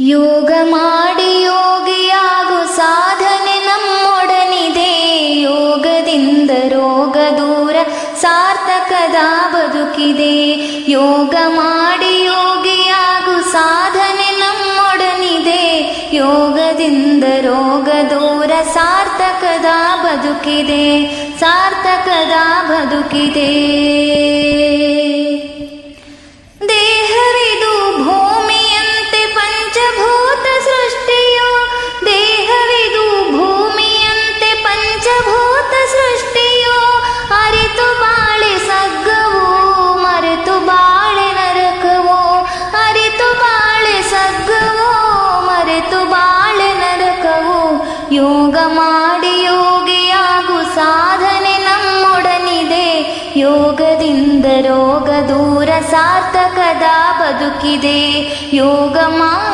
ಯೋಗ ಮಾಡಿ ಯೋಗಿಯಾಗು ಸಾಧನೆ ನಮ್ಮೊಡನಿದೆ. ಯೋಗದಿಂದ ರೋಗ ದೂರ ಸಾರ್ಥಕದ ಬದುಕಿದೆ. ಯೋಗ ಮಾಡಿ ಯೋಗಿಯಾಗು ಸಾಧನೆ ನಮ್ಮೊಡನಿದೆ. ಯೋಗದಿಂದ ರೋಗ ದೂರ ಸಾರ್ಥಕದ ಬದುಕಿದೆ. ಸಾರ್ಥಕದ ಬದುಕಿದೆ. ದೇಹವಿದು ಭೂಮಿಯಂತೆ ಪಂಚಭೂತ ಸೃಷ್ಟಿಯೋ. ದೇಹವಿದು ಭೂಮಿಯಂತೆ ಪಂಚಭೂತ ಸೃಷ್ಟಿಯೋ. ಅರಿತು ಬಾಳೆ ಸಗ್ಗವೋ ಮರೆತು ಬಾಳೆ ನರಕವೋ. ಅರಿತು ಬಾಳೆ ಸಗ್ಗವೋ ಮರೆತು ಬಾಳೆ ನರಕವೋ. ಯೋಗ ಮಾಡಿ ಯೋಗಿಯಾಗು ಸಾಧನೆ ನಮ್ಮೊಡನಿದೆ. ಯೋಗದಿಂದ ರೋಗ ದೂರ ಸಾರ್ಥಕದ ಬದುಕಿದೆ. ಯೋಗ